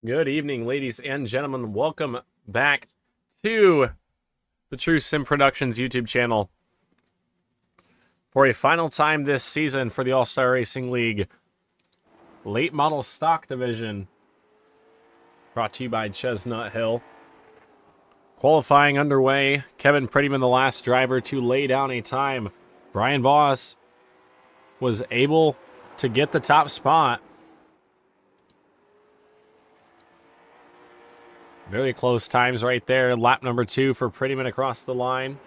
Good evening, ladies and gentlemen. Welcome back to the True Sim Productions YouTube channel for a final time this season for the All-Star Racing League Late Model Stock Division, brought to you by Chestnut Hill. Qualifying underway. Kevin Prettyman, the last driver to lay down a time. Brian Voss was able to get the top spot. Very close times right there. Lap number 2 for Prettyman across the line.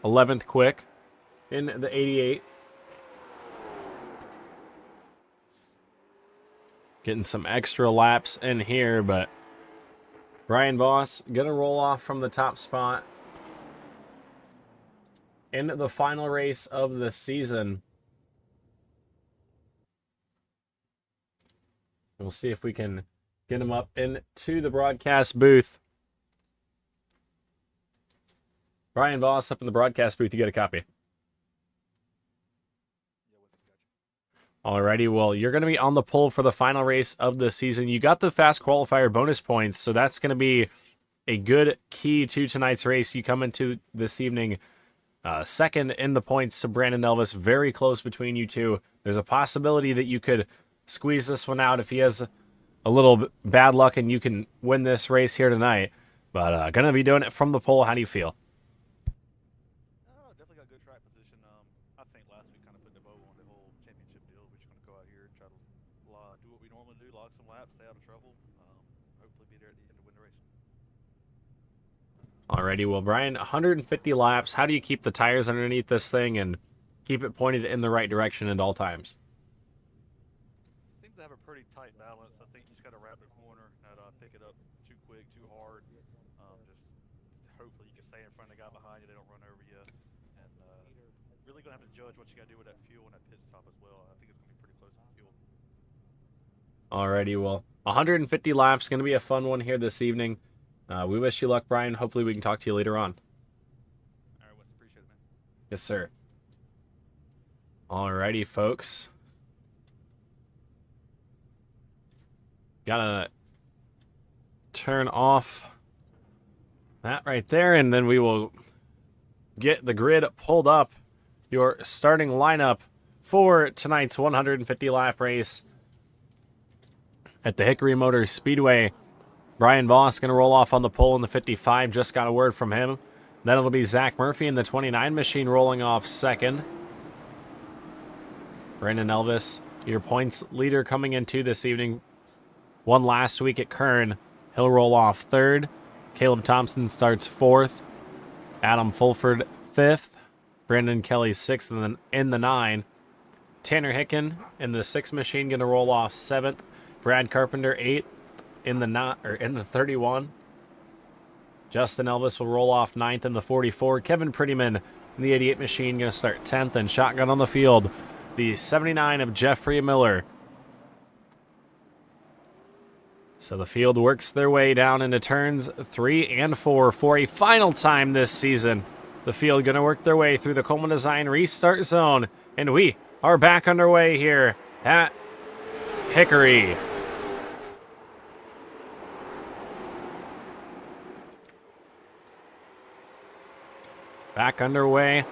11th quick in the 88. Getting some extra laps in here, but Brian Voss going to roll off from the top spot in the final race of the season. We'll see if we can get him up into the broadcast booth. Brian Voss up in the broadcast booth. You get a copy. Alrighty, well, you're going to be on the pole for the final race of the season. You got the fast qualifier bonus points, so that's going to be a good key to tonight's race. You come into this evening second in the points to Brandon Elvis. Very close between you two. There's a possibility that you could squeeze this one out if he has a little bad luck and you can win this race here tonight. But going to be doing it from the pole. How do you feel? Definitely got good track position. I think last week kind of put the bow on the whole championship deal. We're just going to go out here and try to do what we normally do, log some laps, stay out of trouble. Hopefully be there at the end to win the race. Alrighty, well, Brian, 150 laps. How do you keep the tires underneath this thing and keep it pointed in the right direction at all times? Seems to have a pretty tight balance. I think you just got to wrap the corner, not pick it up too quick, too hard. Just hopefully you can stay in front of the guy behind you. They don't run over you. And really going to have to judge what you got to do with that fuel and that pit stop as well. I think it's going to be pretty close on fuel. Alrighty, well, 150 laps. Going to be a fun one here this evening. We wish you luck, Brian. Hopefully we can talk to you later on. All right, Wes, appreciate it, man. Yes, sir. Alrighty, folks. Gotta turn off that right there, and then we will get the grid pulled up. Your starting lineup for tonight's 150 lap race at the Hickory Motors Speedway. Brian Voss going to roll off on the pole in the 55. Just got a word from him. Then it'll be Zach Murphy in the 29 machine rolling off second. Brandon Elvis, your points leader coming into this evening. Won last week at Kern. He'll roll off third. Caleb Thompson starts fourth. Adam Fulford fifth. Brandon Kelly sixth in the 9. Tanner Hicken in the 6 machine going to roll off seventh. Brad Carpenter eighth in the 31. Justin Elvis will roll off 9th in the 44. Kevin Prettyman in the 88 machine going to start 10th, and shotgun on the field, the 79 of Jeffrey Miller. So the field works their way down into turns 3 and 4 for a final time this season. The field going to work their way through the Coleman Design restart zone, and we are back underway here at Hickory. Back underway.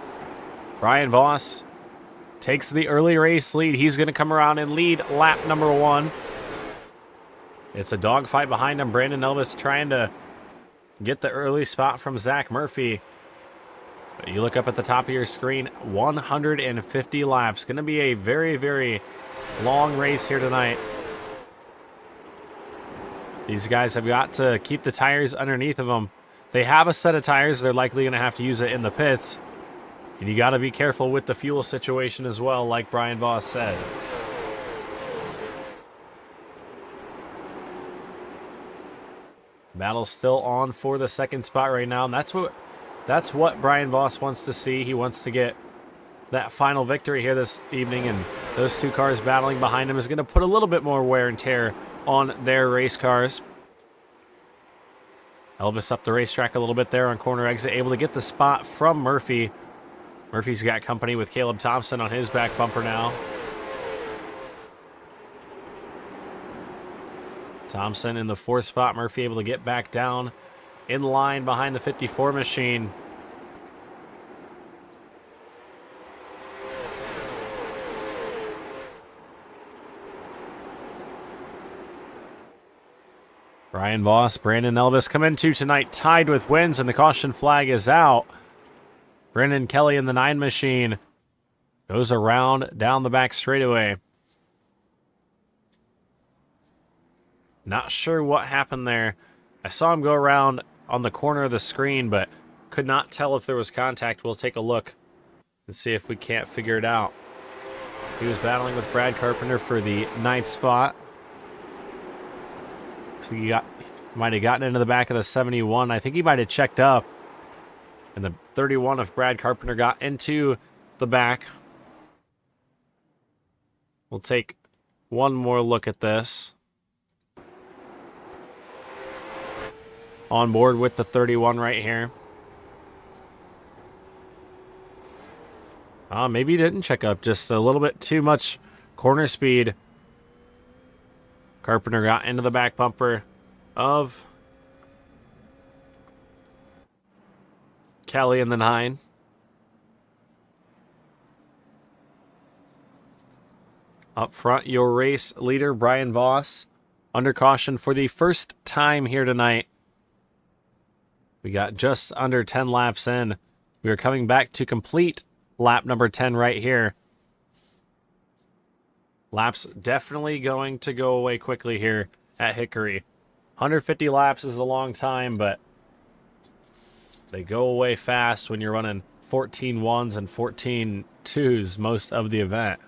Brian Voss takes the early race lead. He's going to come around and lead lap number 1. It's a dogfight behind him. Brandon Elvis trying to get the early spot from Zach Murphy. But you look up at the top of your screen, 150 laps. Going to be a very, very long race here tonight. These guys have got to keep the tires underneath of them. They have a set of tires. They're likely going to have to use it in the pits. And you got to be careful with the fuel situation as well, like Brian Voss said. Battle's still on for the second spot right now. And that's what Brian Voss wants to see. He wants to get that final victory here this evening. And those two cars battling behind him is going to put a little bit more wear and tear on their race cars. Elvis up the racetrack a little bit there on corner exit, able to get the spot from Murphy. Murphy's got company with Caleb Thompson on his back bumper now. Thompson in the 4th spot. Murphy able to get back down in line behind the 54 machine. Ryan Voss, Brandon Elvis come into tonight tied with wins, and the caution flag is out. Brendan Kelly in the 9 machine goes around down the back straightaway. Not sure what happened there. I saw him go around on the corner of the screen, but could not tell if there was contact. We'll take a look and see if we can't figure it out. He was battling with Brad Carpenter for the 9th spot. So he might have gotten into the back of the 71. I think he might have checked up. And the 31 of Brad Carpenter got into the back. We'll take one more look at this. On board with the 31 right here. Maybe he didn't check up. Just a little bit too much corner speed. Carpenter got into the back bumper of Kelly in the 9. Up front, your race leader, Brian Voss, under caution for the first time here tonight. We got just under 10 laps in. We are coming back to complete lap number 10 right here. Laps definitely going to go away quickly here at Hickory. 150 laps is a long time, but they go away fast when you're running 14 ones and 14 twos most of the event.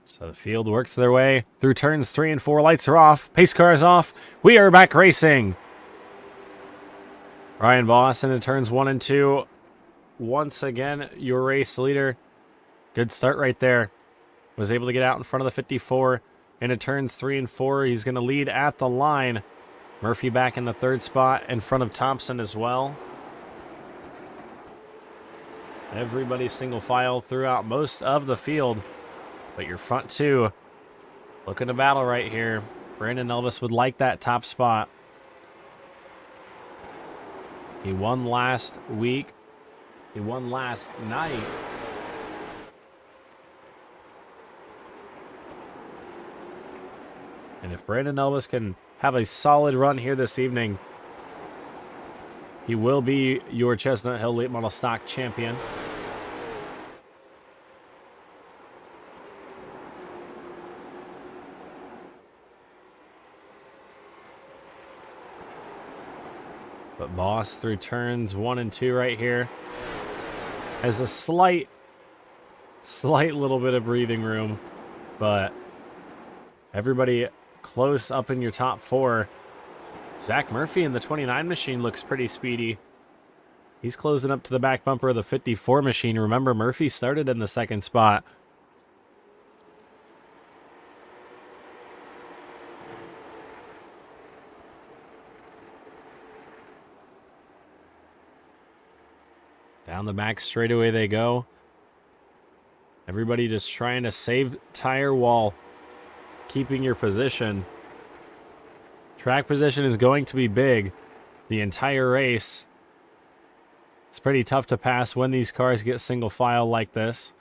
So the field works their way through turns 3 and 4. Lights are off. Pace car is off. We are back racing. Ryan Voss into turns 1 and 2. Once again, your race leader. Good start right there. Was able to get out in front of the 54 into turns 3 and 4. He's going to lead at the line. Murphy back in the 3rd spot in front of Thompson as well. Everybody single file throughout most of the field. But your front 2 looking to battle right here. Brandon Elvis would like that top spot. He won last week. He won last night. And if Brandon Elvis can have a solid run here this evening, he will be your Chestnut Hill Late Model Stock champion. But Voss through turns 1 and 2 right here has a slight little bit of breathing room, but everybody close up in your top 4. Zach Murphy in the 29 machine looks pretty speedy. He's closing up to the back bumper of the 54 machine. Remember, Murphy started in the 2nd spot. Down the back straightaway they go. Everybody just trying to save tire while keeping your position. Track position is going to be big the entire race. It's pretty tough to pass when these cars get single file like this.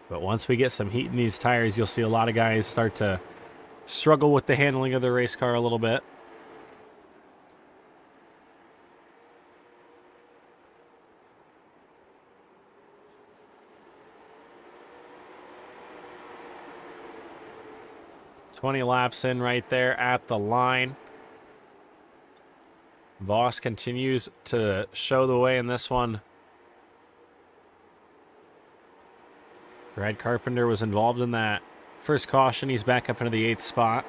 But once we get some heat in these tires, you'll see a lot of guys start to struggle with the handling of the race car a little bit. $20 laps in right there at the line. Voss continues to show the way in this one. Brad Carpenter was involved in that first caution. He's back up into the 8th spot.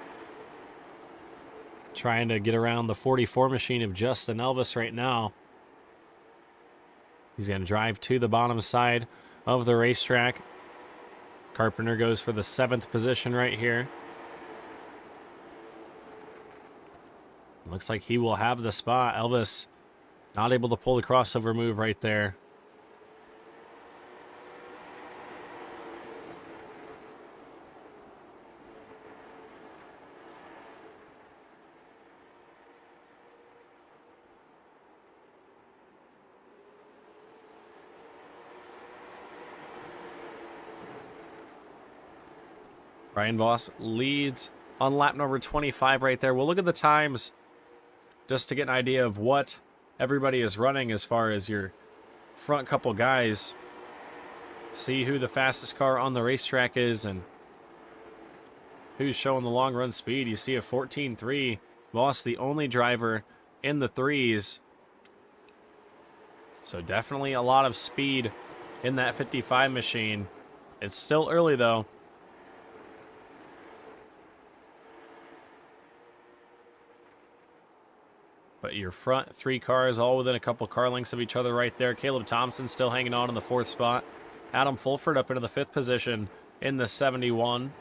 Trying to get around the 44 machine of Justin Elvis right now. He's going to drive to the bottom side of the racetrack. Carpenter goes for the 7th position right here. Looks like he will have the spot. Elvis not able to pull the crossover move right there. Brian Voss leads on lap number 25 right there. We'll look at the times just to get an idea of what everybody is running as far as your front couple guys. See who the fastest car on the racetrack is and who's showing the long run speed. You see a 14.3. Voss, the only driver in the threes. So definitely a lot of speed in that 55 machine. It's still early though. But your front 3 cars all within a couple car lengths of each other right there. Caleb Thompson still hanging on in the 4th spot. Adam Fulford up into the 5th position in the 71.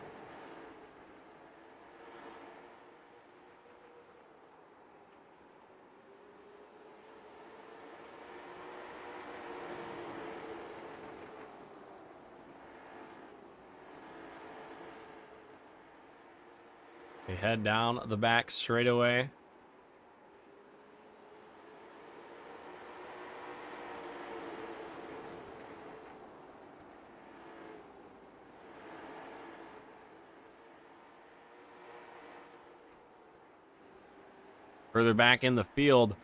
They head down the back straightaway. Further back in the field,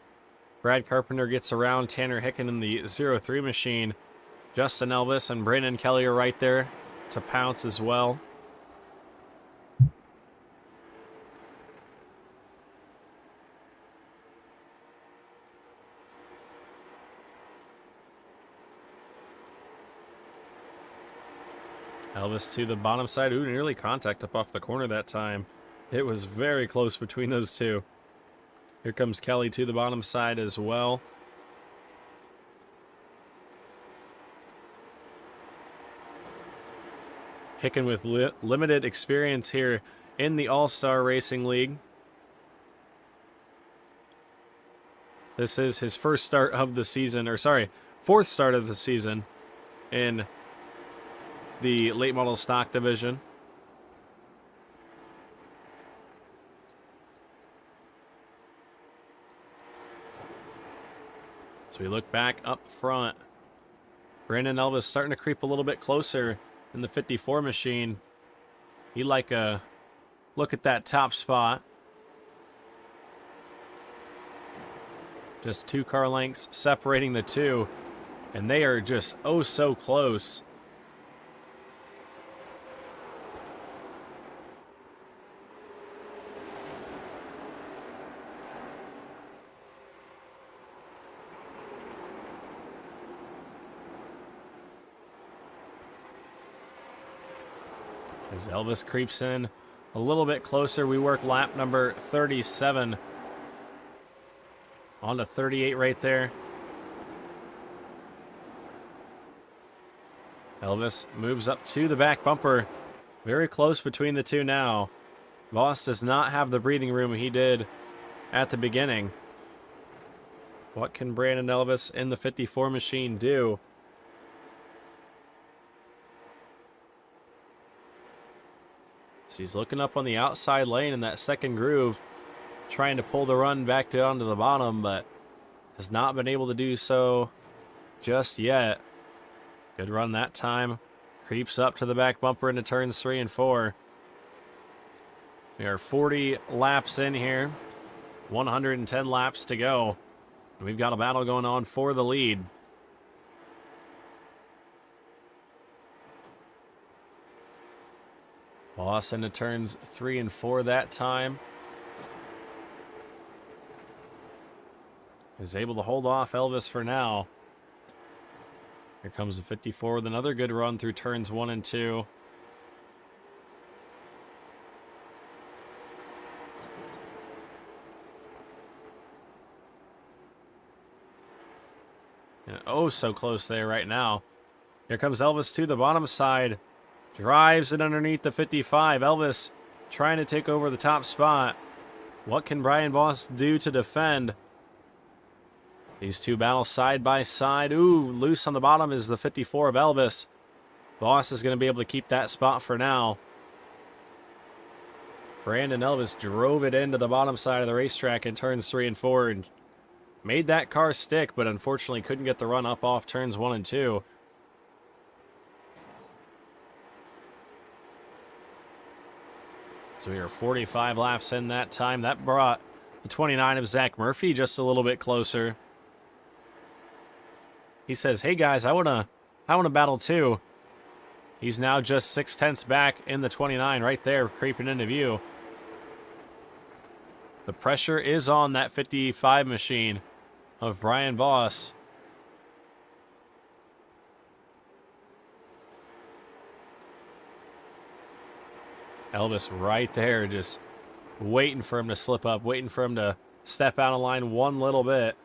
Brad Carpenter gets around Tanner Hicken in the 03 machine. Justin Elvis and Brandon Kelly are right there to pounce as well. Elvis to the bottom side. Ooh, nearly contact up off the corner that time. It was very close between those two. Here comes Kelly to the bottom side as well. Hicken with limited experience here in the All-Star Racing League. This is his first start of the season, or sorry, 4th start of the season in the late model stock division. So we look back up front. Brandon Elvis starting to creep a little bit closer in the 54 machine. He'd like a look at that top spot. Just 2 car lengths separating the two, and they are just oh so close. As Elvis creeps in a little bit closer, we work lap number 37. On to 38 right there. Elvis moves up to the back bumper. Very close between the two now. Voss does not have the breathing room he did at the beginning. What can Brandon Elvis in the 54 machine do? So he's looking up on the outside lane in that second groove, trying to pull the run back down to the bottom, but has not been able to do so just yet. Good run that time. Creeps up to the back bumper into turns 3 and 4. We are 40 laps in here. 110 laps to go. And we've got a battle going on for the lead. Voss into turns 3 and 4 that time. Is able to hold off Elvis for now. Here comes the 54 with another good run through turns 1 and 2. And oh, so close there right now. Here comes Elvis to the bottom side. Drives it underneath the 55. Elvis trying to take over the top spot. What can Brian Voss do to defend? These two battle side by side. Ooh, loose on the bottom is the 54 of Elvis. Voss is going to be able to keep that spot for now. Brandon Elvis drove it into the bottom side of the racetrack in turns 3 and 4 and made that car stick, but unfortunately couldn't get the run up off turns 1 and 2. So we are 45 laps in that time. That brought the 29 of Zach Murphy just a little bit closer. He says, hey guys, I wanna battle too. He's now just 0.6 back in the 29 right there, creeping into view. The pressure is on that 55 machine of Brian Voss. Elvis right there, just waiting for him to slip up, waiting for him to step out of line one little bit.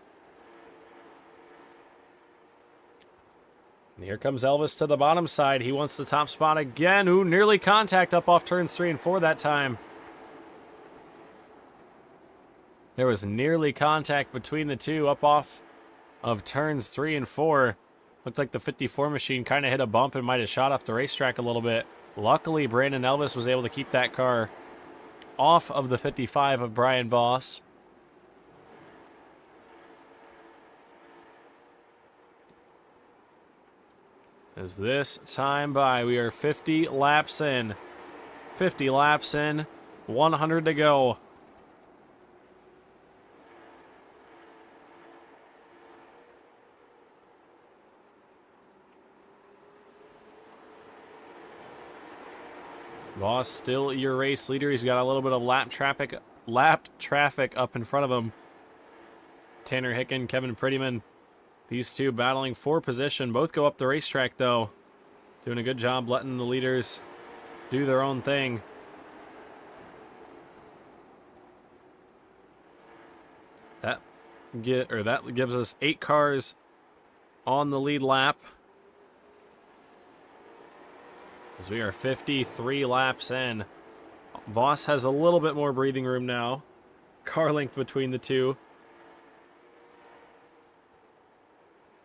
And here comes Elvis to the bottom side. He wants the top spot again. Ooh, nearly contact up off turns 3 and 4 that time. There was nearly contact between the two up off of turns 3 and 4. Looked like the 54 machine kind of hit a bump and might have shot up the racetrack a little bit. Luckily, Brandon Elvis was able to keep that car off of the 55 of Brian Voss. As this time by, we are 50 laps in. 50 laps in, 100 to go. Voss still your race leader. He's got a little bit of lap traffic up in front of him. Tanner Hicken, Kevin Prettyman. These two battling for position. Both go up the racetrack, though. Doing a good job letting the leaders do their own thing. That gives us 8 cars on the lead lap. As we are 53 laps in. Voss has a little bit more breathing room now. Car length between the two.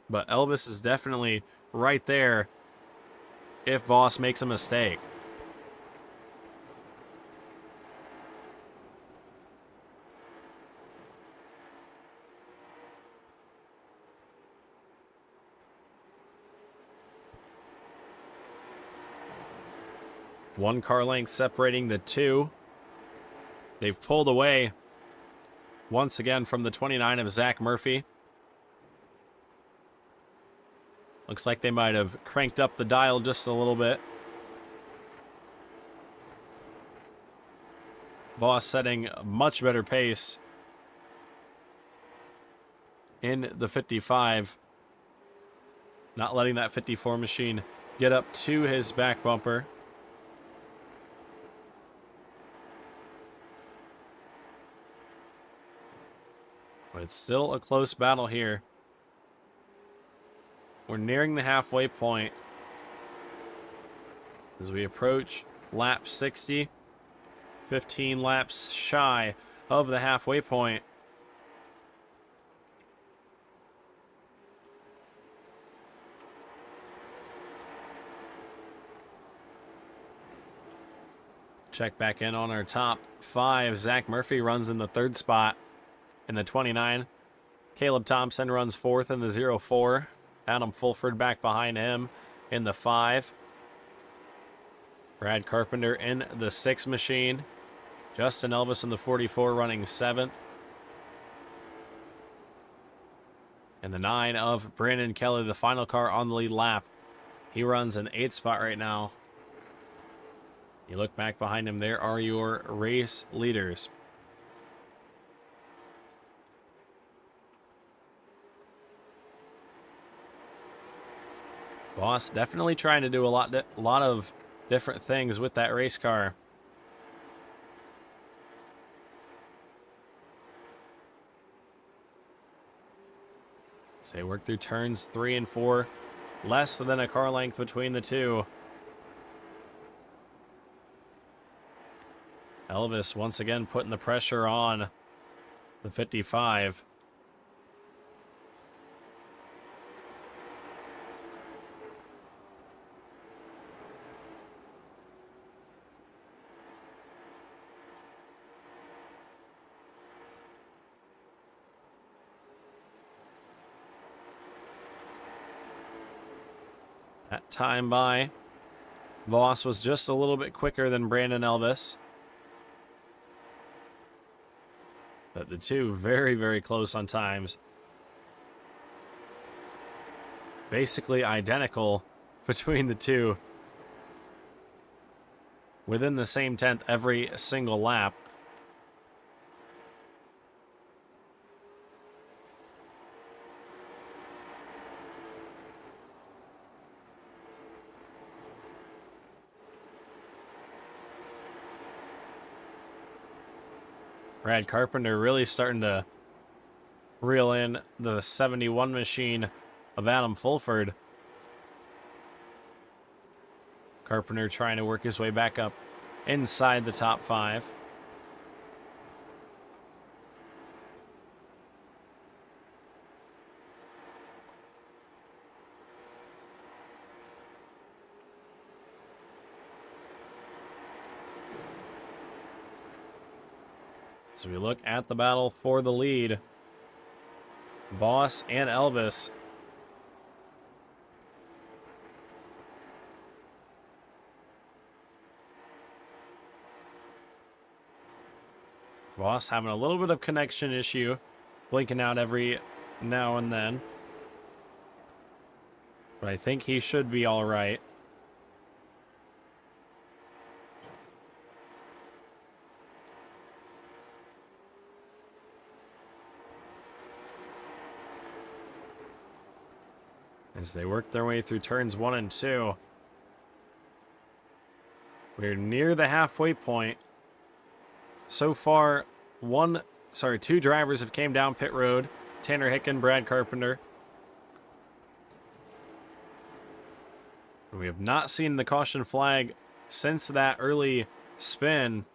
But Elvis is definitely right there if Voss makes a mistake. One car length separating the two. They've pulled away once again from the 29 of Zach Murphy. Looks like they might have cranked up the dial just a little bit. Voss setting a much better pace in the 55. Not letting that 54 machine get up to his back bumper. But it's still a close battle here. We're nearing the halfway point as we approach lap 60. 15 laps shy of the halfway point. Check back in on our top 5. Zach Murphy runs in the 3rd spot in the 29. Caleb Thompson runs 4th in the 04. Adam Fulford back behind him in the 5. Brad Carpenter in the 6 machine. Justin Elvis in the 44 running 7th. And the 9 of Brandon Kelly, the final car on the lead lap. He runs in 8th spot right now. You look back behind him, there are your race leaders. Voss definitely trying to do a lot of different things with that race car. So they work through turns 3 and 4. Less than a car length between the two. Elvis once again putting the pressure on the 55. That time by Voss was just a little bit quicker than Brandon Elvis. But the two very, very close on times. Basically identical between the two. Within the same tenth every single lap. Brad Carpenter really starting to reel in the 71 machine of Adam Fulford. Carpenter trying to work his way back up inside the top 5. So we look at the battle for the lead. Voss and Elvis. Voss having a little bit of connection issue, blinking out every now and then. But I think he should be all right. As they work their way through turns 1 and 2. We're near the halfway point. So far, two drivers have came down pit road. Tanner Hicken, Brad Carpenter. We have not seen the caution flag since that early spin.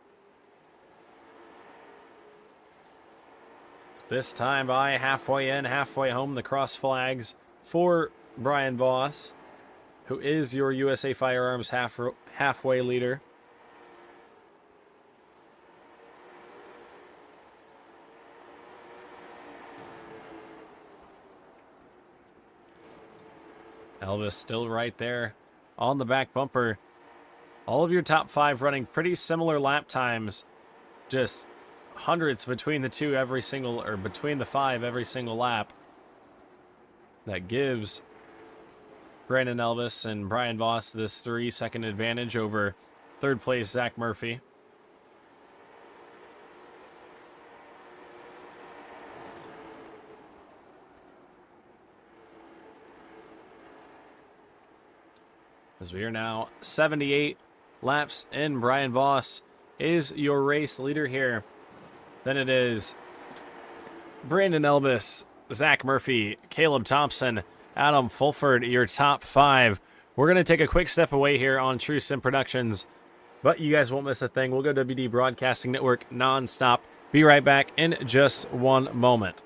This time by halfway in, halfway home, the cross flags for Brian Voss, who is your USA Firearms halfway leader. Elvis still right there on the back bumper. All of your top 5 running pretty similar lap times. Just hundreds between the two between the 5 every single lap. That gives Brandon Elvis and Brian Voss this 3-second advantage over third place Zach Murphy. As we are now 78 laps in, Brian Voss is your race leader here. Then it is Brandon Elvis, Zach Murphy, Caleb Thompson, Adam Fulford, your top 5. We're going to take a quick step away here on True Sim Productions, but you guys won't miss a thing. We'll go WD Broadcasting Network nonstop. Be right back in just one moment.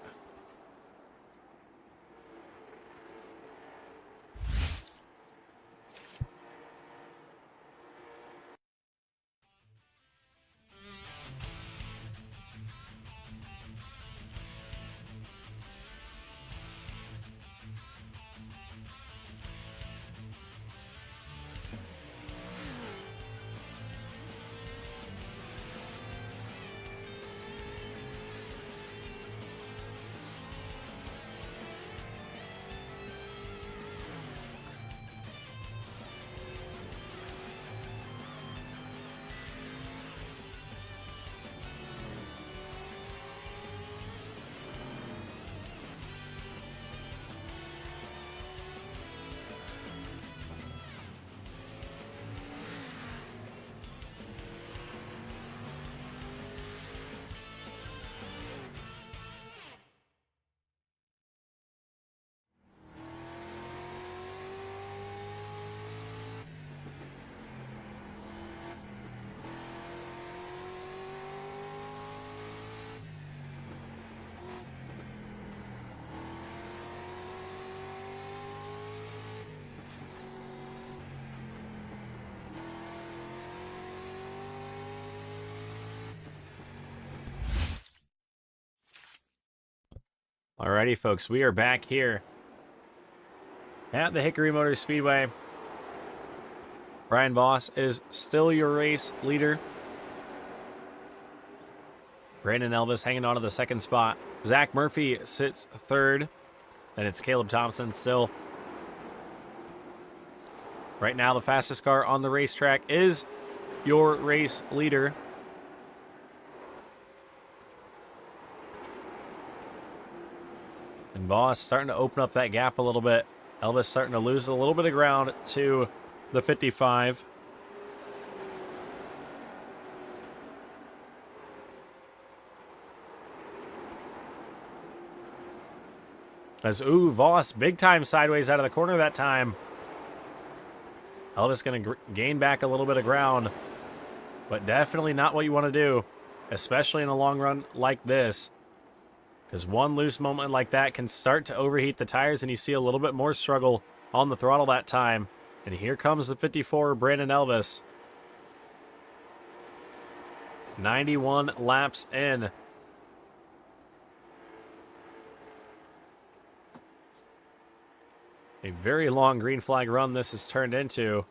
Alrighty, folks, we are back here at the Hickory Motor Speedway. Brian Voss is still your race leader. Brandon Elvis hanging on to the second spot. Zach Murphy sits third. Then it's Caleb Thompson still. Right now, the fastest car on the racetrack is your race leader. And Voss starting to open up that gap a little bit. Elvis starting to lose a little bit of ground to the 55. As, Voss big time sideways out of the corner that time. Elvis going to gain back a little bit of ground, but definitely not what you want to do, especially in a long run like this. Because one loose moment like that can start to overheat the tires, and you see a little bit more struggle on the throttle that time. And here comes the 54, Brandon Elvis. 91 laps in. A very long green flag run this has turned into.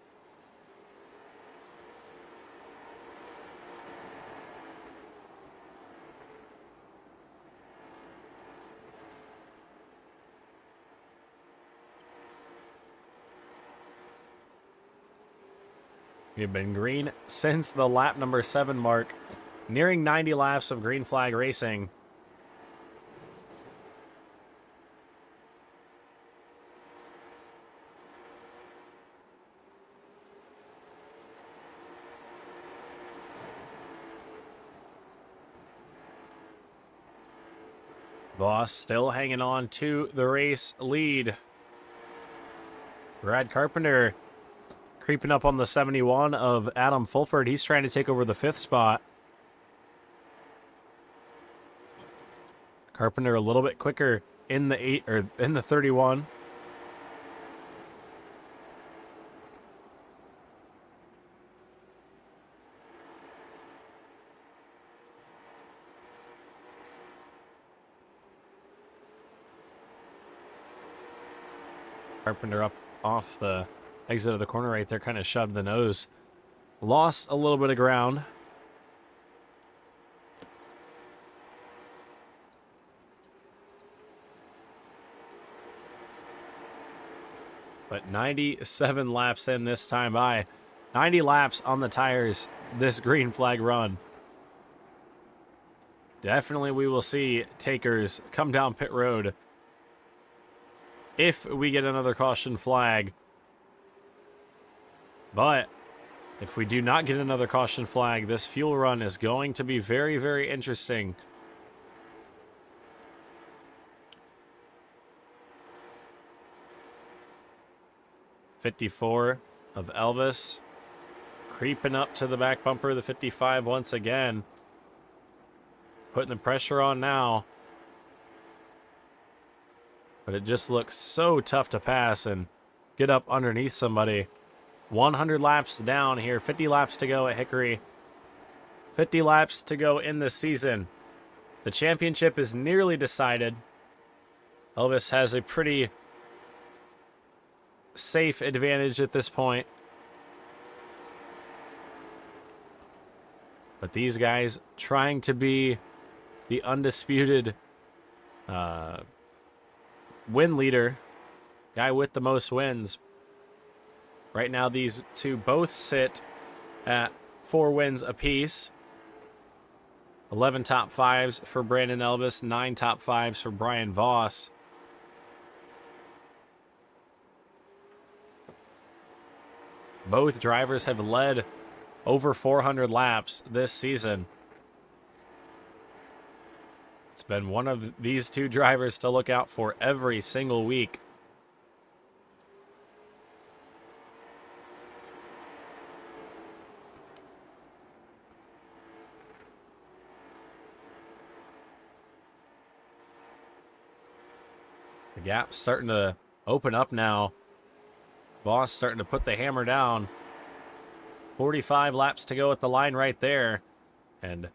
We've been green since the lap number 7 mark, nearing 90 laps of green flag racing. Voss still hanging on to the race lead. Brad Carpenter creeping up on the 71 of Adam Fulford. He's trying to take over the 5th spot. Carpenter a little bit quicker in the 31. Carpenter up off the exit of the corner right there, kind of shoved the nose. Lost a little bit of ground. But 97 laps in this time by. 90 laps on the tires this green flag run. Definitely we will see takers come down pit road if we get another caution flag. But if we do not get another caution flag, this fuel run is going to be very, very interesting. '54 of Elvis creeping up to the back bumper of the 55 once again. Putting the pressure on now. But it just looks so tough to pass and get up underneath somebody. 100 laps down here, 50 laps to go at Hickory. 50 laps to go in this season. The championship is nearly decided. Elvis has a pretty safe advantage at this point. But these guys trying to be the undisputed win leader, guy with the most wins. Right now, these two both sit at 4 wins apiece. 11 top 5s for Brandon Elvis, 9 top 5s for Brian Voss. Both drivers have led over 400 laps this season. It's been one of these two drivers to look out for every single week. The gap's starting to open up now. Voss starting to put the hammer down. 45 laps to go at the line right there. And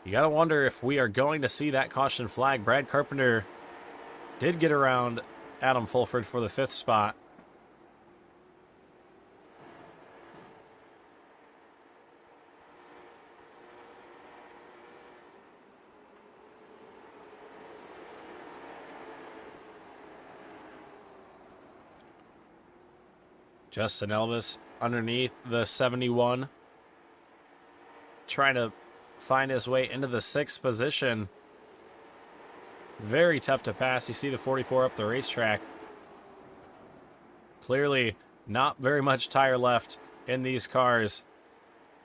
you got to wonder if we are going to see that caution flag. Brad Carpenter Did get around Adam Fulford for the 5th spot. Justin Elvis underneath the 71. Trying to find his way into the 6th position. Very tough to pass. You see the 44 up the racetrack. Clearly not very much tire left in these cars.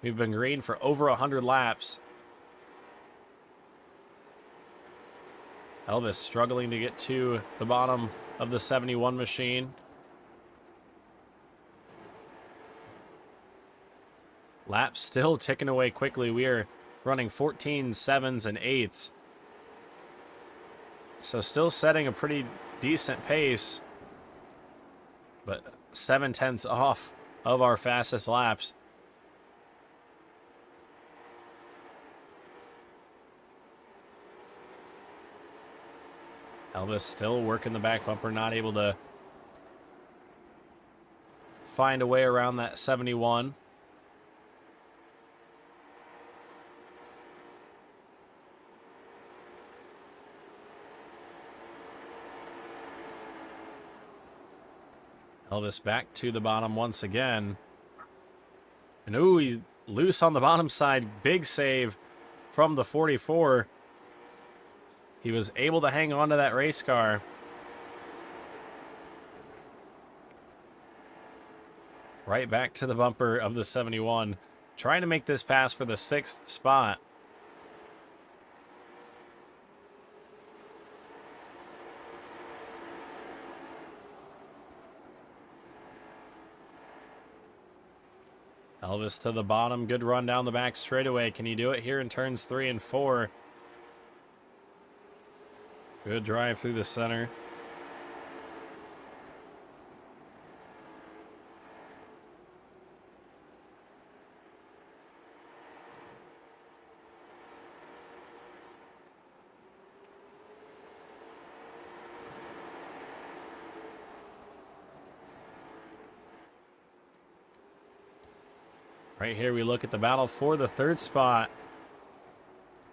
We've been green for over 100 laps. Elvis struggling to get to the bottom of the 71 machine. Laps still ticking away quickly. We are running 14 7s and 8s. So still setting a pretty decent pace, but 7/10 off of our fastest laps. Elvis still working the back bumper, not able to find a way around that 71. Elvis back to the bottom once again. And ooh, he's loose on the bottom side. Big save from the 44. He was able to hang on to that race car. Right back to the bumper of the 71. Trying to make this pass for the 6th spot. Elvis to the bottom. Good run down the back straightaway. Can he do it here in turns 3 and 4? Good drive through the center. Right here we look at the battle for the 3rd spot.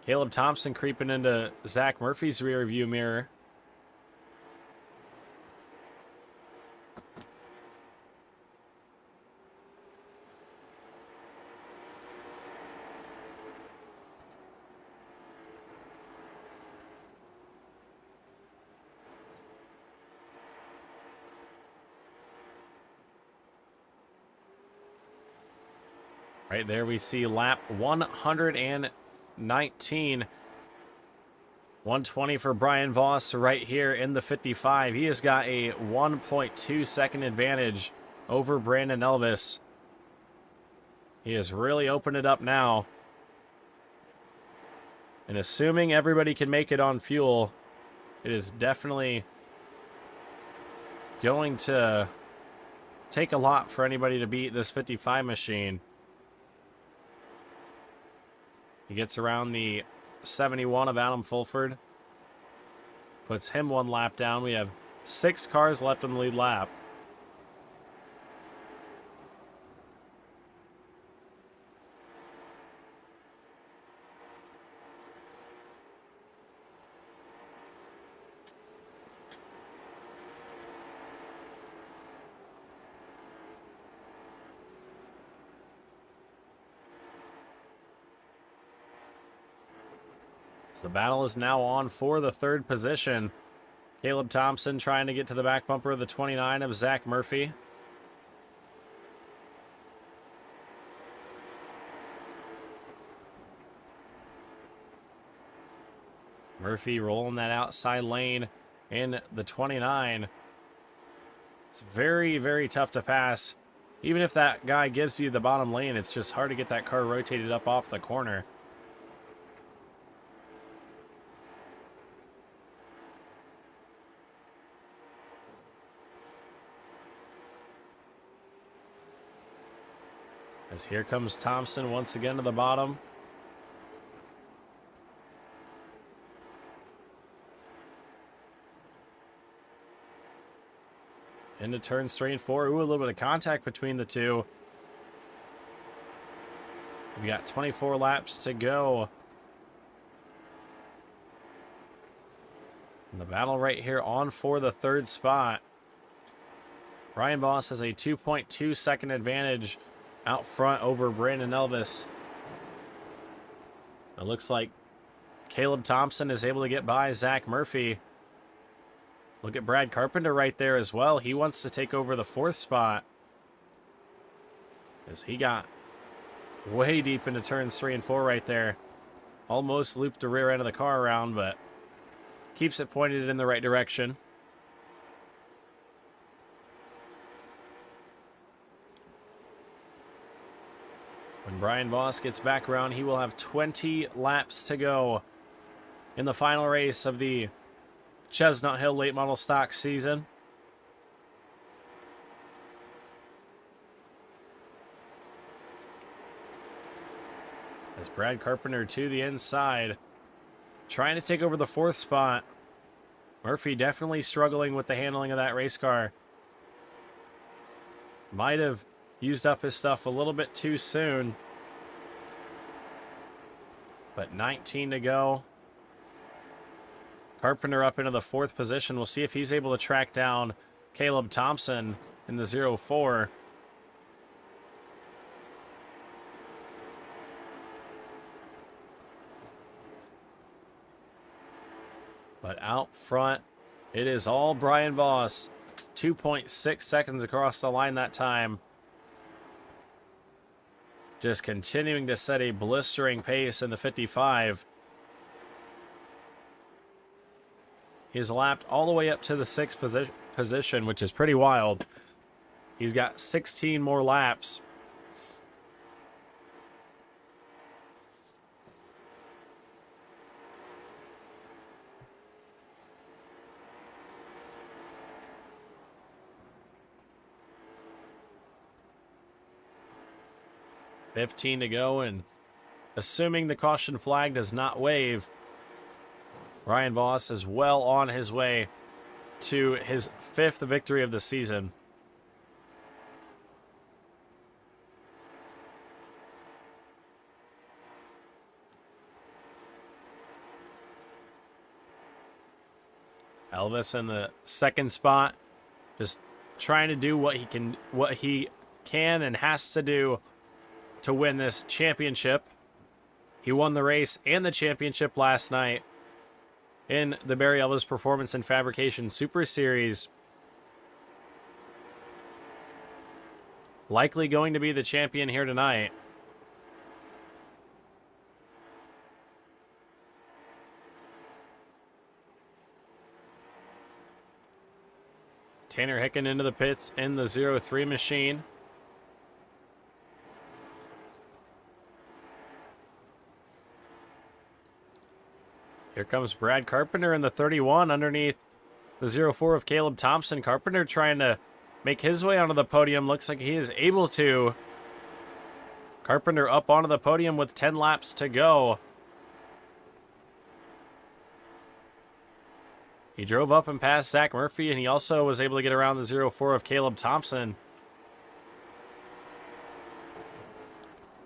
Caleb Thompson creeping into Zach Murphy's rear view mirror. Right there we see lap 119. 120 for Brian Voss right here in the 55. He has got a 1.2 second advantage over Brandon Elvis. He has really opened it up now. And assuming everybody can make it on fuel, it is definitely going to take a lot for anybody to beat this 55 machine. He gets around the 71 of Adam Fulford. Puts him 1 lap down. We have 6 cars left in the lead lap. The battle is now on for the 3rd position. Caleb Thompson trying to get to the back bumper of the 29 of Zach Murphy. Murphy rolling that outside lane in the 29. It's very, very tough to pass. Even if that guy gives you the bottom lane, it's just hard to get that car rotated up off the corner. As here comes Thompson once again to the bottom. into turns 3 and 4. Ooh, a little bit of contact between the two. We got 24 laps to go. And the battle right here on for the third spot. Ryan Voss has a 2.2 second advantage out front over Brandon Elvis. It looks like Caleb Thompson is able to get by Zach Murphy. Look at Brad Carpenter right there as well. He wants to take over the fourth spot, as he got way deep into turns 3 and 4 right there. Almost looped the rear end of the car around, but keeps it pointed in the right direction. When Brian Voss gets back around, he will have 20 laps to go in the final race of the Chestnut Hill late model stock season. As Brad Carpenter to the inside, trying to take over the fourth spot. Murphy definitely struggling with the handling of that race car. Might have used up his stuff a little bit too soon. But 19 to go. Carpenter up into the fourth position. We'll see if he's able to track down Caleb Thompson in the 0-4. But out front, it is all Brian Voss. 2.6 seconds across the line that time. Just continuing to set a blistering pace in the 55. He's lapped all the way up to the 6th position, which is pretty wild. He's got 16 more laps. $15 to go, and assuming the caution flag does not wave, Ryan Voss is well on his way to his 5th victory of the season. Elvis in the 2nd spot, just trying to do what he can and has to do to win this championship. He won the race and the championship last night in the Barry Elvis Performance and Fabrication Super Series. Likely going to be the champion here tonight. Tanner Hicken into the pits in the 0-3 machine. Here comes Brad Carpenter in the 31 underneath the 0-4 of Caleb Thompson. Carpenter trying to make his way onto the podium. Looks like he is able to. Carpenter up onto the podium with 10 laps to go. He drove up and passed Zach Murphy, and he also was able to get around the 0-4 of Caleb Thompson.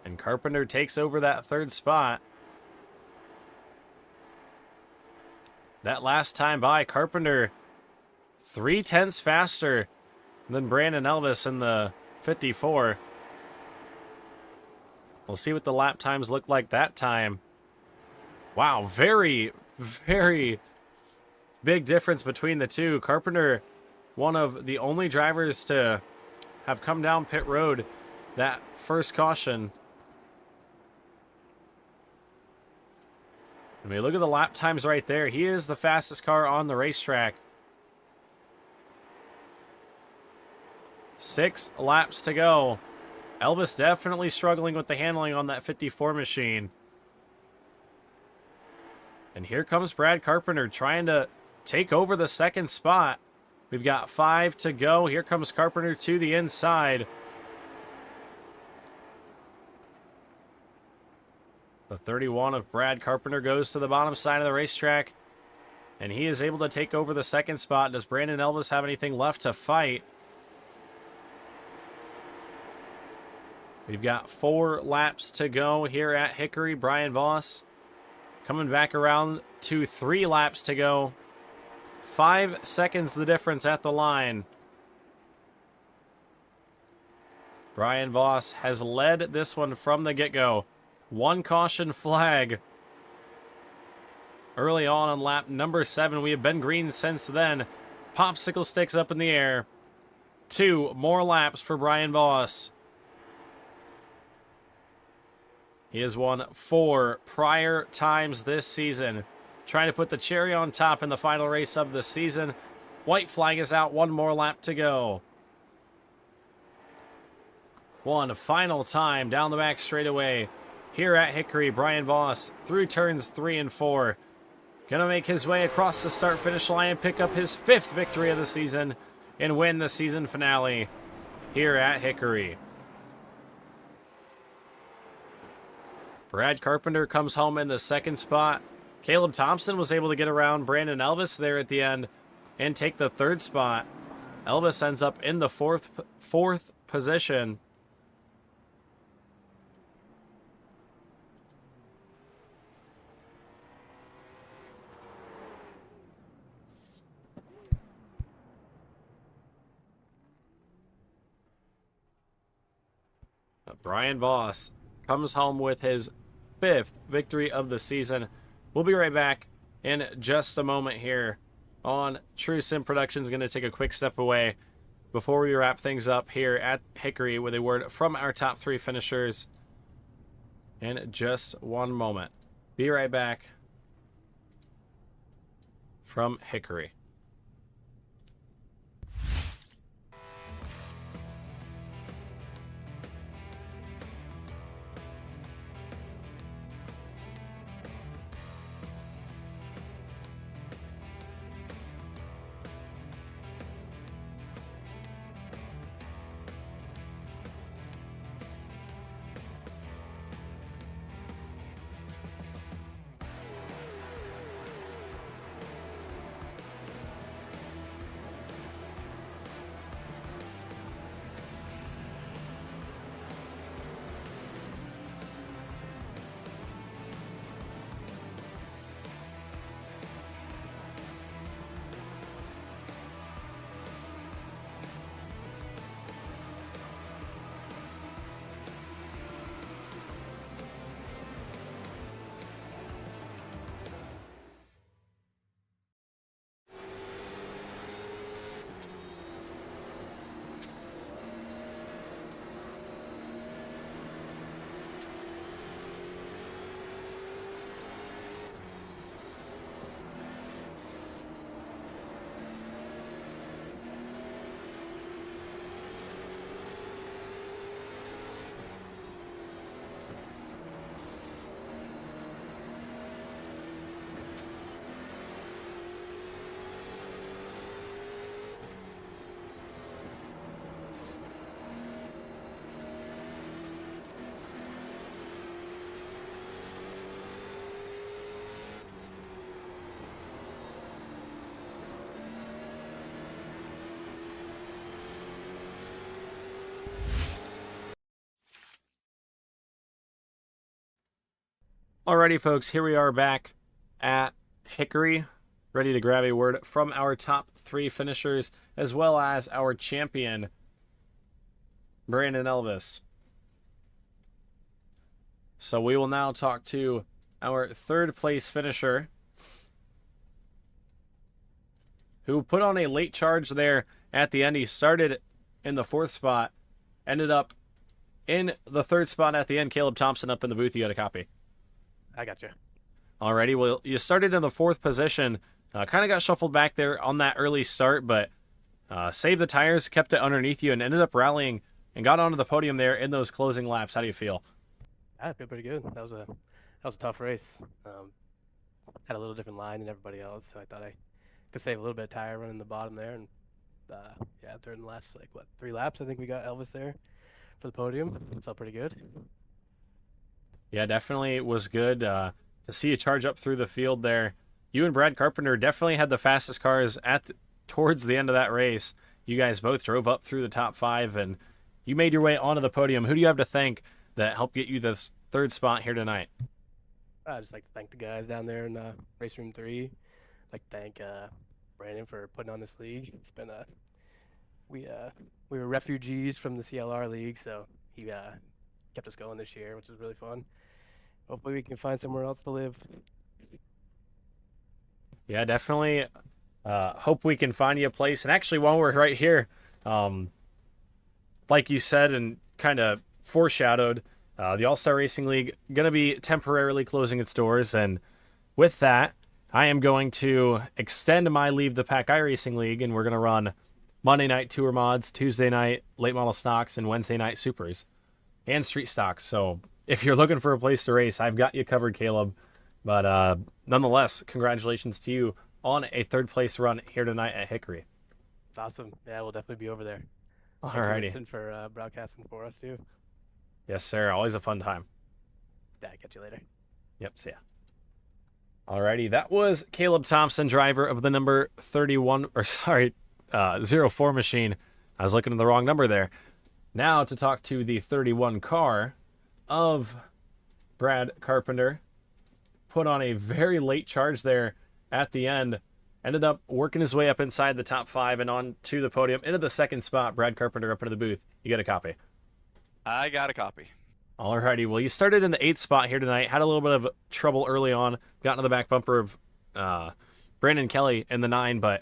And Carpenter takes over that 3rd spot. That last time by, Carpenter 0.3 faster than Brandon Elvis in the 54. We'll see what the lap times look like that time. Wow, very, very big difference between the two. Carpenter, one of the only drivers to have come down pit road that first caution. I mean, look at the lap times right there. He is the fastest car on the racetrack. 6 laps to go. Elvis definitely struggling with the handling on that 54 machine. And here comes Brad Carpenter trying to take over the 2nd spot. We've got 5 to go. Here comes Carpenter to the inside. The 31 of Brad Carpenter goes to the bottom side of the racetrack, and he is able to take over the 2nd spot. Does Brandon Elvis have anything left to fight? We've got 4 laps to go here at Hickory. Brian Voss coming back around to 3 laps to go. 5 seconds the difference at the line. Brian Voss has led this one from the get-go. 1 caution flag early on lap number 7. We have been green since then. Popsicle sticks up in the air. 2 more laps for Brian Voss. He has won 4 prior times this season. Trying to put the cherry on top in the final race of the season. White flag is out. 1 more lap to go. One final time down the back straightaway here at Hickory. Brian Voss through turns 3 and 4. Gonna make his way across the start-finish line and pick up his 5th victory of the season and win the season finale here at Hickory. Brad Carpenter comes home in the 2nd spot. Caleb Thompson was able to get around Brandon Elvis there at the end and take the 3rd spot. Elvis ends up in the fourth position. Brian Voss comes home with his 5th victory of the season. We'll be right back in just a moment here on True Sim Productions. Going to take a quick step away before we wrap things up here at Hickory with a word from our top 3 finishers in just one moment. Be right back from Hickory. Alrighty, folks, here we are back at Hickory, ready to grab a word from our top 3 finishers, as well as our champion, Brandon Elvis. So we will now talk to our 3rd place finisher, who put on a late charge there at the end. He started in the 4th spot, ended up in the 3rd spot at the end. Caleb Thompson up in the booth. You got a copy. I got you. Alrighty, well, you started in the 4th position. Kind of got shuffled back there on that early start, but saved the tires, kept it underneath you, and ended up rallying and got onto the podium there in those closing laps. How do you feel? I feel pretty good. That was a tough race. Had a little different line than everybody else, so I thought I could save a little bit of tire running the bottom there. And yeah, during the last 3 laps, I think we got Elvis there for the podium. It felt pretty good. Yeah, definitely was good to see you charge up through the field there. You and Brad Carpenter definitely had the fastest cars towards the end of that race. You guys both drove up through the top 5 and you made your way onto the podium. Who do you have to thank that helped get you this third spot here tonight? I'd just like to thank the guys down there in race room 3. I'd like to thank Brandon for putting on this league. It's been we were refugees from the CLR league, so he kept us going this year, which was really fun. Hopefully we can find somewhere else to live. Yeah, definitely. Hope we can find you a place. And actually, while we're right here, like you said and kind of foreshadowed, the All-Star Racing League going to be temporarily closing its doors. And with that, I am going to extend my Leave the Pack iRacing League, and we're going to run Monday night Tour Mods, Tuesday night Late Model Stocks, and Wednesday night Supers and Street Stocks. So if you're looking for a place to race, I've got you covered, Caleb. But nonetheless, congratulations to you on a third-place run here tonight at Hickory. Awesome. Yeah, we'll definitely be over there. Alrighty. Thanks for broadcasting for us, too. Yes, sir. Always a fun time. Yeah, catch you later. Yep, see ya. Alrighty, that was Caleb Thompson, driver of the number 04 machine. I was looking at the wrong number there. Now to talk to the 31 car of Brad Carpenter. Put on a very late charge there at the end. Ended up working his way up inside the top 5 and on to the podium. Into the second spot, Brad Carpenter up into the booth. You get a copy. I got a copy. Alrighty, well, you started in the 8th spot here tonight. Had a little bit of trouble early on. Got into the back bumper of Brandon Kelly in the 9, but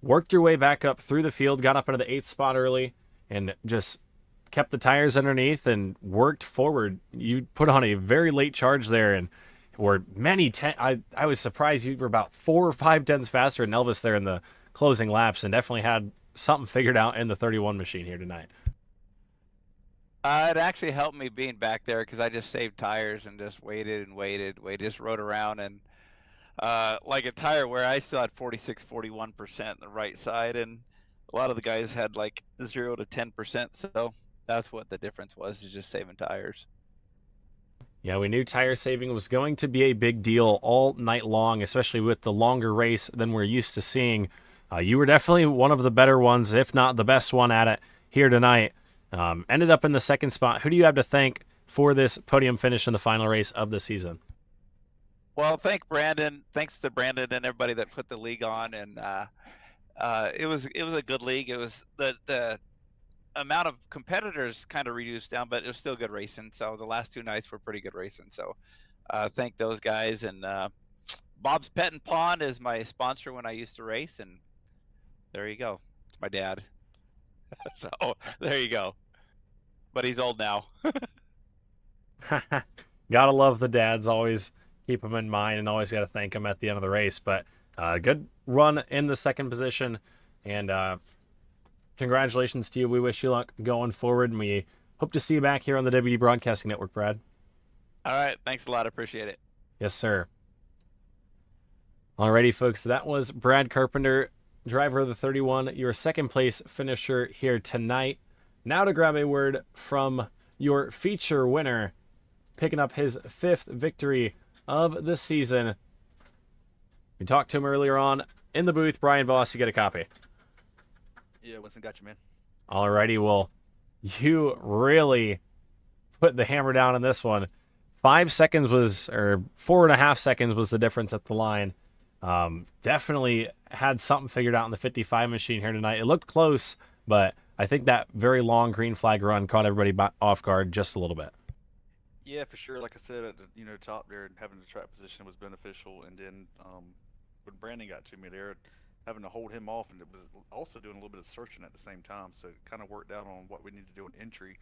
worked your way back up through the field. Got up into the 8th spot early and just kept the tires underneath and worked forward. You put on a very late charge there and were I was surprised you were about 4 or 5 tenths faster than Elvis there in the closing laps, and definitely had something figured out in the 31 machine here tonight. It actually helped me being back there because I just saved tires and just waited, just rode around, and like a tire where I still had 41% on the right side, and a lot of the guys had like 0 to 10%, so that's what the difference was, is just saving tires. Yeah, we knew tire saving was going to be a big deal all night long, especially with the longer race than we're used to seeing. You were definitely one of the better ones, if not the best one at it here tonight. Ended up in the second spot. Who do you have to thank for this podium finish in the final race of the season? Well, thanks to Brandon and everybody that put the league on, and it was a good league. It was the amount of competitors kind of reduced down, but it was still good racing. So the last 2 nights were pretty good racing. So thank those guys. And Bob's Pet and Pond is my sponsor when I used to race, and there you go. It's my dad. So there you go. But he's old now. Gotta love the dads. Always keep them in mind and always got to thank them at the end of the race. But good run in the second position. And congratulations to you. We wish you luck going forward. And we hope to see you back here on the WD Broadcasting Network, Brad. All right. Thanks a lot. I appreciate it. Yes, sir. Alrighty, folks. That was Brad Carpenter, driver of the 31, your second place finisher here tonight. Now to grab a word from your feature winner, picking up his 5th victory of the season. We talked to him earlier on in the booth. Brian Voss, you get a copy. Yeah, Winston, got you, man. Alrighty, well, you really put the hammer down on this one. 5 seconds was, or 4.5 seconds was the difference at the line. Definitely had something figured out in the 55 machine here tonight. It looked close, but I think that very long green flag run caught everybody off guard just a little bit. Yeah, for sure. Like I said, at the top there, having the track position was beneficial, and then when Brandon got to me there, having to hold him off, and it was also doing a little bit of searching at the same time, so it kind of worked out on what we needed to do in entry,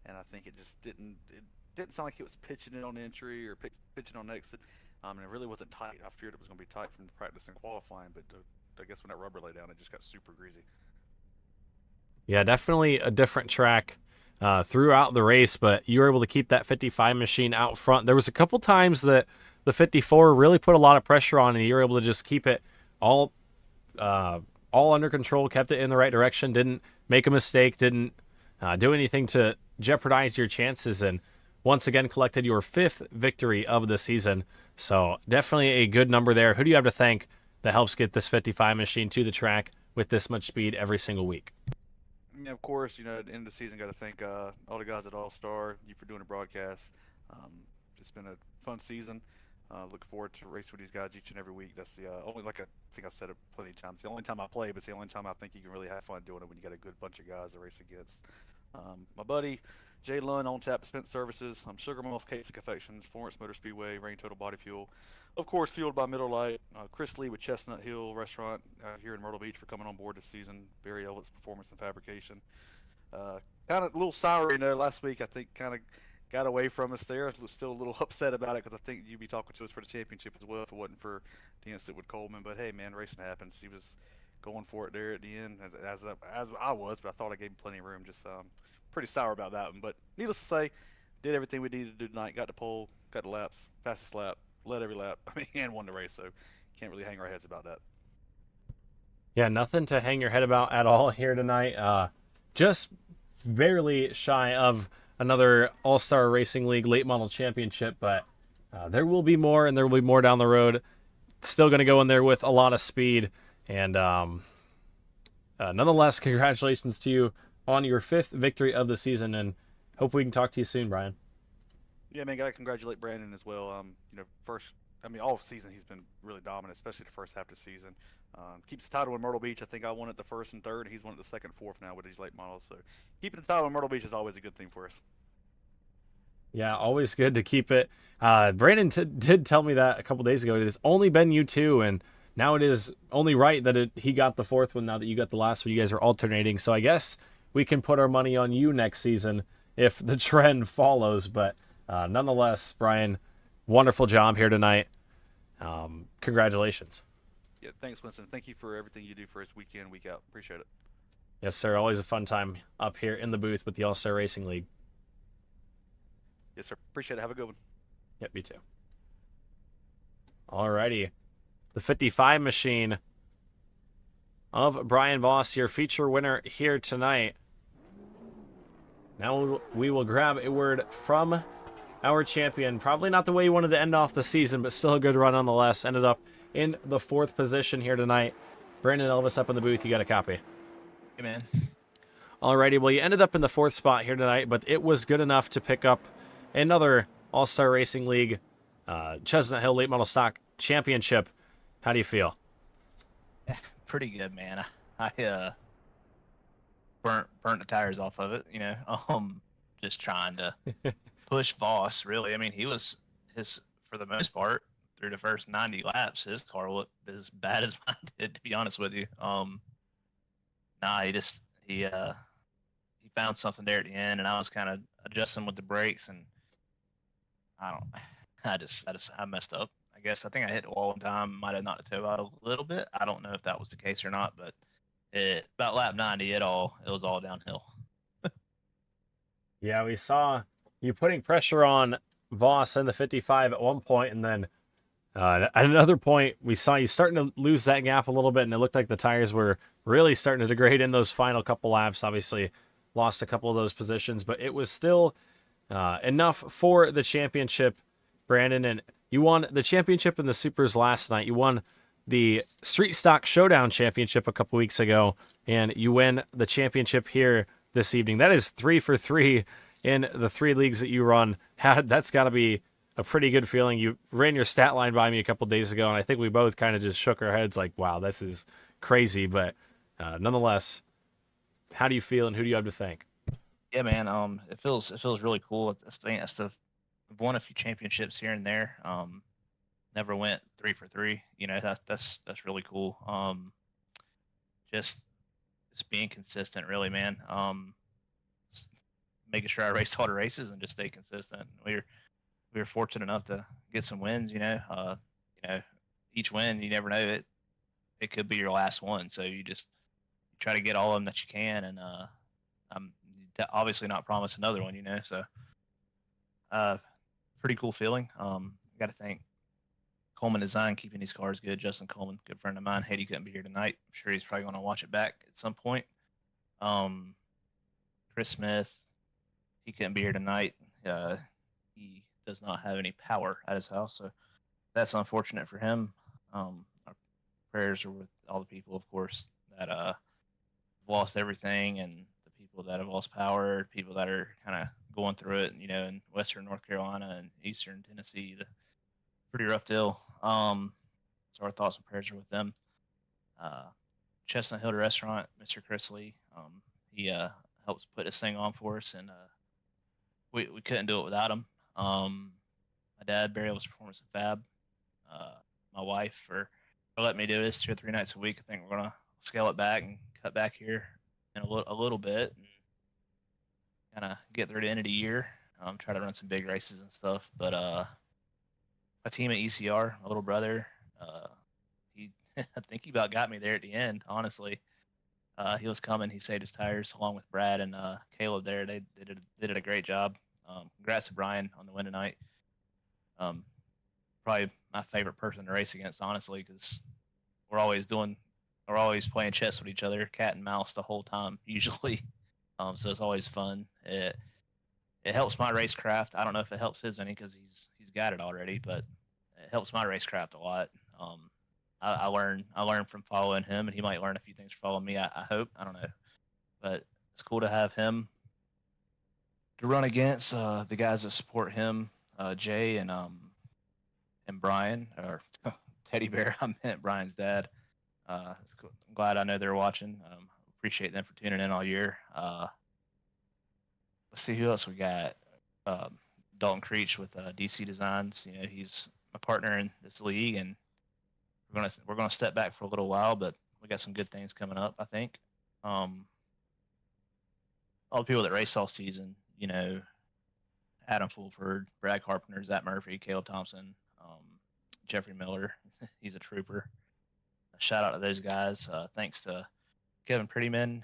and I think it just didn't sound like it was pitching it on entry or pitching on exit. And it really wasn't tight. I feared it was going to be tight from practice and qualifying, but I guess when that rubber lay down, it just got super greasy. Yeah, definitely a different track throughout the race, but you were able to keep that 55 machine out front. There was a couple times that the 54 really put a lot of pressure on, and you were able to just keep it all under control, kept it in the right direction, didn't make a mistake, didn't do anything to jeopardize your chances, and once again collected your 5th victory of the season. So definitely a good number there. Who do you have to thank that helps get this 55 machine to the track with this much speed every single week? I mean, of course, at the end of the season, got to thank all the guys at All Star, you for doing the broadcast. It's been a fun season. Look forward to racing with these guys each and every week. That's the only, like I think I've said it plenty of times, the only time I play, but it's the only time I think you can really have fun doing it when you got a good bunch of guys to race against. My buddy Jay Lund, On Tap Dispense Services, Sugar Mills Cakes and Confections, Florence Motor Speedway, Rain Total Body Fuel, of course, fueled by Middle Light. Chris Lee with Chestnut Hill Restaurant here in Myrtle Beach for coming on board this season. Barry Ellitt's Performance and Fabrication. Kind of a little sour, last week I think kind of got away from us there. I was still a little upset about it because I think you'd be talking to us for the championship as well if it wasn't for the incident with Coleman. But hey, man, racing happens. He was going for it there at the end, as I was, but I thought I gave him plenty of room. Just pretty sour about that one. But needless to say, did everything we needed to do tonight. Got the pole, got the laps, fastest lap, led every lap. I mean, and won the race. So can't really hang our heads about that. Yeah, nothing to hang your head about at all here tonight. Just barely shy of another All-Star Racing League late model championship, but there will be more, and there will be more down the road. Still going to go in there with a lot of speed, and nonetheless, congratulations to you on your 5th victory of the season, and hope we can talk to you soon, Brian. Yeah, man, gotta congratulate Brandon as well. All season he's been really dominant, especially the first half of the season. Keeps the title in Myrtle Beach. I think I won it the first and third, and he's won it the second and fourth now with these late models. So keeping the title in Myrtle Beach is always a good thing for us. Yeah, always good to keep it. Brandon did tell me that a couple days ago. It has only been you two, and now it is only right that he got the 4th one now that you got the last one. You guys are alternating, so I guess we can put our money on you next season if the trend follows. But nonetheless, Brian, wonderful job here tonight. Congratulations. Yeah, thanks, Winston. Thank you for everything you do for us week in, week out. Appreciate it. Yes, sir. Always a fun time up here in the booth with the All-Star Racing League. Yes, sir. Appreciate it. Have a good one. Yep, me too. Alrighty. The 55 machine of Brian Voss, your feature winner here tonight. Now we will grab a word from our champion. Probably not the way you wanted to end off the season, but still a good run nonetheless. Ended up in the 4th position here tonight. Brandon Elvis up in the booth. You got a copy. Hey, man. Alrighty, well, you ended up in the 4th spot here tonight, but it was good enough to pick up another All-Star Racing League Chestnut Hill Late Model Stock Championship. How do you feel? Yeah, pretty good, man. I burnt the tires off of it, just trying to push Voss, really. I mean, he was for the most part, through the first 90 laps, his car looked as bad as mine did, to be honest with you. He found something there at the end, and I was kind of adjusting with the brakes, and I messed up. I guess I think I hit the wall one time, might have knocked the toe out a little bit. I don't know if that was the case or not, but about lap 90, it was all downhill. Yeah, we saw you putting pressure on Voss and the 55 at one point, and then at another point, we saw you starting to lose that gap a little bit, and it looked like the tires were really starting to degrade in those final couple laps. Obviously, lost a couple of those positions, but it was still enough for the championship, Brandon. And you won the championship in the Supers last night. You won the Street Stock Showdown Championship a couple weeks ago, and you win the championship here this evening. That is 3 for 3 in the 3 leagues that you run. That's got to be a pretty good feeling. You ran your stat line by me a couple days ago, and I think we both kind of just shook our heads like, wow, this is crazy. But nonetheless, how do you feel, and who do you have to thank? Yeah, man. It feels really cool. I've won a few championships here and there. Never went 3 for 3. That's really cool. Just being consistent, really, man. Making sure I raced all the races and just stay consistent. We were fortunate enough to get some wins. Each win, you never know it could be your last one. So you try to get all of them that you can, and I'm obviously not promised another one. So pretty cool feeling. Got to thank Coleman Design, keeping these cars good. Justin Coleman, good friend of mine. Hate he couldn't be here tonight. I'm sure he's probably going to watch it back at some point. Chris Smith, he couldn't be here tonight. He does not have any power at his house, so that's unfortunate for him. Our prayers are with all the people, of course, that lost everything, and the people that have lost power, people that are kind of going through it, you know, in Western North Carolina and Eastern Tennessee. Pretty rough deal. So our thoughts and prayers are with them. Chestnut Hill Restaurant, Mr. Chris Lee, he helps put this thing on for us, and we couldn't do it without him. My dad, Barry Elvis Performance and Fab, my wife for letting me do this 2 or 3 nights a week. I think we're gonna scale it back and cut back here in a little bit, and kind of get through the end of the year. Try to run some big races and stuff. But my team at ECR, my little brother, he I think he about got me there at the end. Honestly, he was coming. He saved his tires along with Brad and Caleb. There, they did a great job. Congrats to Brian on the win tonight. Probably my favorite person to race against, honestly, because we're always playing chess with each other, cat and mouse the whole time usually. So it's always fun. It helps my racecraft. I don't know if it helps his any because he's got it already, but it helps my racecraft a lot. I learn from following him, and he might learn a few things from following me. I hope. I don't know, but it's cool to have him to run against the guys that support him, Jay and Brian, or Teddy Bear. I meant Brian's dad. I'm glad I know they're watching. Appreciate them for tuning in all year. Let's see who else we got. Dalton Creech with DC Designs. You know, he's a partner in this league, and we're gonna step back for a little while, but we got some good things coming up, I think. All the people that race all season, you know, Adam Fulford, Brad Carpenter, Zach Murphy, Caleb Thompson, Jeffrey Miller. He's a trooper. A shout out to those guys. Thanks to Kevin Prettyman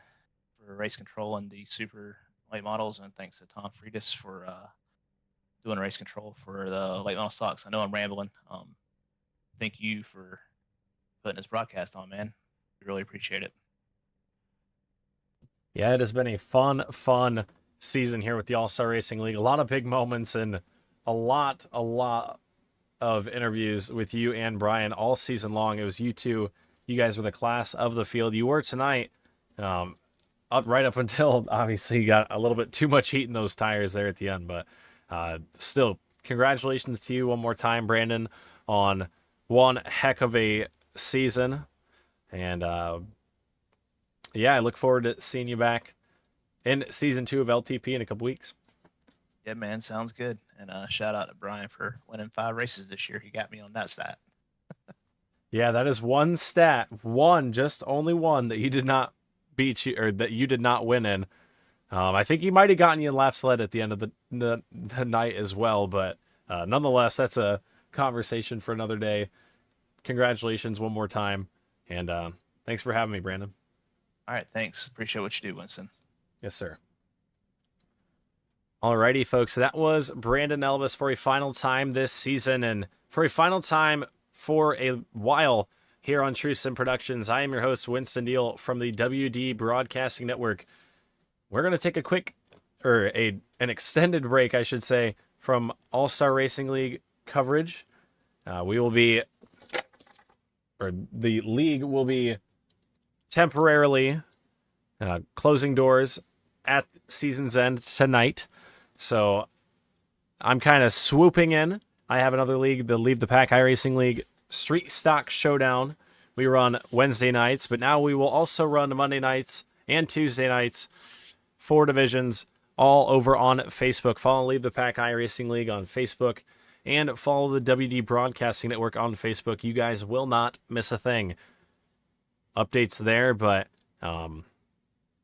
for race control and the super late models, and thanks to Tom Friedis for doing race control for the late model stocks. I know I'm rambling. Thank you for putting this broadcast on, man. We really appreciate it. Yeah, it has been a fun season here with the All-Star Racing League. A lot of big moments and a lot of interviews with you and Brian all season long. It was you two. You guys were the class of the field. You were tonight, right up until obviously you got a little bit too much heat in those tires there at the end. But still, congratulations to you one more time, Brandon, on one heck of a season. And yeah, I look forward to seeing you back in season 2 of LTP in a couple weeks. Yeah, man, sounds good. And shout out to Brian for winning 5 races this year. He got me on that stat. Yeah, that is one stat, only one that he did not beat you, or that you did not win in. I think he might have gotten you in laps led at the end of the night as well, but nonetheless, that's a conversation for another day. Congratulations one more time, and thanks for having me, Brandon. All right, thanks. Appreciate what you do, Winston. Yes, sir. Alrighty, folks, that was Brandon Elvis for a final time this season, and for a final time for a while here on True Sim Productions. I am your host, Winston Deal from the WD Broadcasting Network. We're going to take a quick, or an extended break, I should say, from All-Star Racing League coverage. The league will be temporarily closing doors at season's end tonight. So I'm kind of swooping in. I have another league, the Leave the Pack iRacing League Street Stock Showdown. We run Wednesday nights, but now we will also run Monday nights and Tuesday nights, 4 divisions, all over on Facebook. Follow Leave the Pack iRacing League on Facebook and follow the WD Broadcasting Network on Facebook. You guys will not miss a thing. Updates there, but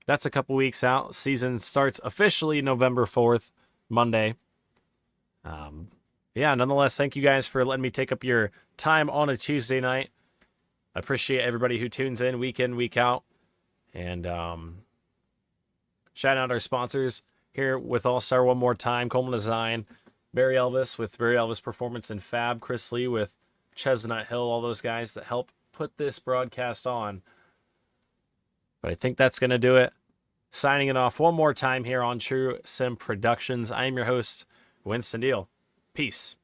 that's a couple weeks out. Season starts officially November 4th, Monday. Yeah, nonetheless, thank you guys for letting me take up your time on a Tuesday night. I appreciate everybody who tunes in, week out. And shout out our sponsors here with All-Star one more time. Coleman Design, Barry Elvis with Barry Elvis Performance and Fab, Chris Lee with Chestnut Hill, all those guys that help put this broadcast on. But I think that's going to do it. Signing it off one more time here on True Sim Productions. I am your host, Winston Deal. Peace.